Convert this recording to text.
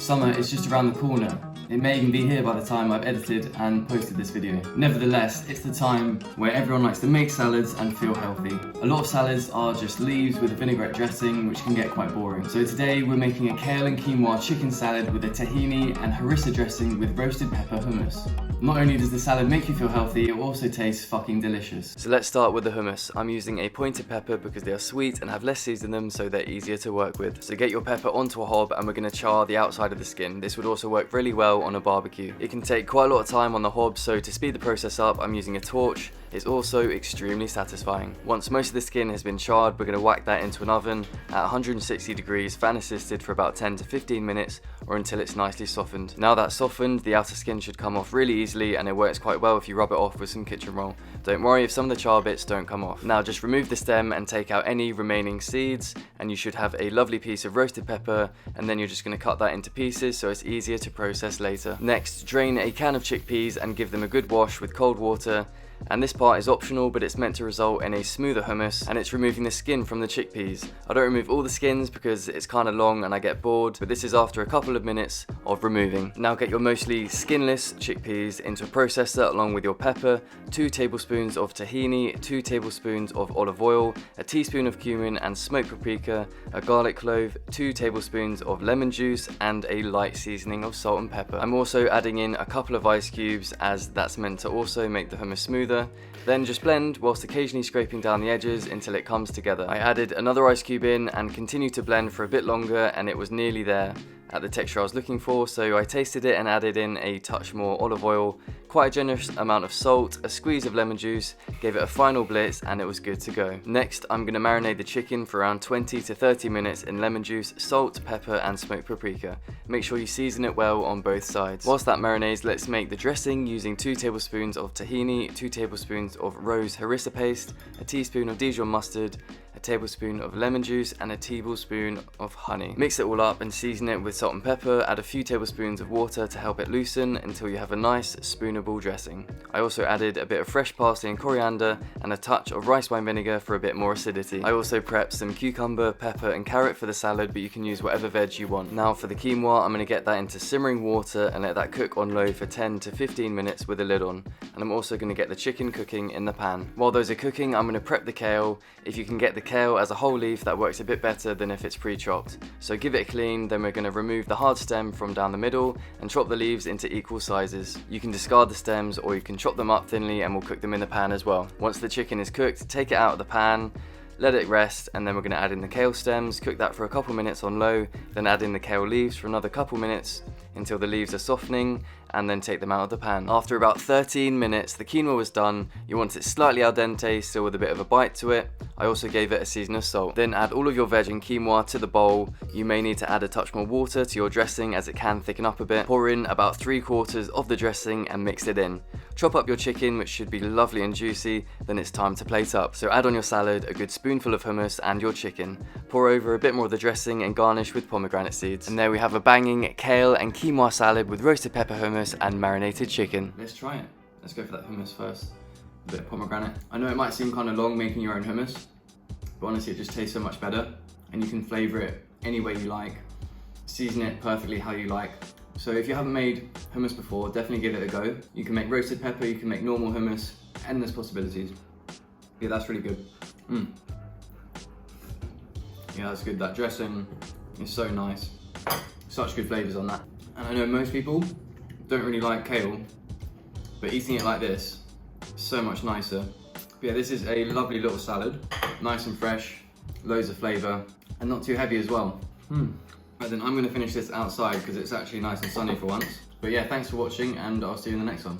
Summer is just around the corner. It may even be here by the time I've edited and posted this video. Nevertheless, it's the time where everyone likes to make salads and feel healthy. A lot of salads are just leaves with a vinaigrette dressing, which can get quite boring. So today we're making a kale and quinoa chicken salad with a tahini and harissa dressing with roasted pepper hummus. Not only does the salad make you feel healthy, it also tastes fucking delicious. So let's start with the hummus. I'm using a pointed pepper because they are sweet and have less seeds in them, so they're easier to work with. So get your pepper onto a hob and we're going to char the outside of the skin. This would also work really well on a barbecue. It can take quite a lot of time on the hob, so to speed the process up, I'm using a torch. It's also extremely satisfying. Once most of the skin has been charred, we're going to whack that into an oven at 160 degrees, fan assisted, for about 10 to 15 minutes or until it's nicely softened. Now that's softened, the outer skin should come off really easily, and it works quite well if you rub it off with some kitchen roll. Don't worry if some of the char bits don't come off. Now just remove the stem and take out any remaining seeds, and you should have a lovely piece of roasted pepper, and then you're just going to cut that into pieces so it's easier to process later. Next, drain a can of chickpeas and give them a good wash with cold water. And this part is optional, but it's meant to result in a smoother hummus, and it's removing the skin from the chickpeas. I don't remove all the skins because it's kind of long and I get bored, but this is after a couple of minutes of removing. Now get your mostly skinless chickpeas into a processor along with your pepper, 2 tablespoons of tahini, 2 tablespoons of olive oil, a teaspoon of cumin and smoked paprika, a garlic clove, 2 tablespoons of lemon juice, and a light seasoning of salt and pepper. I'm also adding in a couple of ice cubes, as that's meant to also make the hummus smoother. Then just blend whilst occasionally scraping down the edges until it comes together. I added another ice cube in and continued to blend for a bit longer, and it was nearly there at the texture I was looking for, so I tasted it and added in a touch more olive oil, quite a generous amount of salt, a squeeze of lemon juice, gave it a final blitz, and it was good to go. Next, I'm going to marinate the chicken for around 20 to 30 minutes in lemon juice, salt, pepper and smoked paprika. Make sure you season it well on both sides. Whilst that marinates, let's make the dressing using 2 tablespoons of tahini, 2 tablespoons of rose harissa paste, a teaspoon of Dijon mustard, a tablespoon of lemon juice and a tablespoon of honey. Mix it all up and season it with salt and pepper. Add a few tablespoons of water to help it loosen until you have a nice spoonable dressing. I also added a bit of fresh parsley and coriander and a touch of rice wine vinegar for a bit more acidity. I also prepped some cucumber, pepper and carrot for the salad, but you can use whatever veg you want. Now for the quinoa, I'm going to get that into simmering water and let that cook on low for 10 to 15 minutes with a lid on. And I'm also going to get the chicken cooking in the pan. While those are cooking, I'm going to prep the kale. If you can get the kale as a whole leaf, that works a bit better than if it's pre-chopped. So give it a clean, then we're going to remove the hard stem from down the middle and chop the leaves into equal sizes. You can discard the stems or you can chop them up thinly, and we'll cook them in the pan as well. Once the chicken is cooked, take it out of the pan, let it rest, and then we're going to add in the kale stems, cook that for a couple minutes on low, then add in the kale leaves for another couple minutes until the leaves are softening, and then take them out of the pan. After about 13 minutes, the quinoa was done. You want it slightly al dente, still with a bit of a bite to it. I also gave it a season of salt. Then add all of your veg and quinoa to the bowl. You may need to add a touch more water to your dressing as it can thicken up a bit. Pour in about 3/4 of the dressing and mix it in. Chop up your chicken, which should be lovely and juicy, then it's time to plate up. So add on your salad, a good spoonful of hummus and your chicken. Pour over a bit more of the dressing and garnish with pomegranate seeds. And there we have a banging kale and quinoa salad with roasted pepper hummus and marinated chicken. Let's try it. Let's go for that hummus first. A bit of pomegranate. I know it might seem kind of long making your own hummus, but honestly it just tastes so much better, and you can flavour it any way you like. Season it perfectly how you like. So if you haven't made hummus before, definitely give it a go. You can make roasted pepper, you can make normal hummus, endless possibilities. Yeah, that's really good. Yeah, that's good. That dressing is so nice. Such good flavours on that. And I know most people don't really like kale, but eating it like this is so much nicer. But yeah, this is a lovely little salad. Nice and fresh, loads of flavour, and not too heavy as well. Right then, I'm going to finish this outside because it's actually nice and sunny for once. But yeah, thanks for watching, and I'll see you in the next one.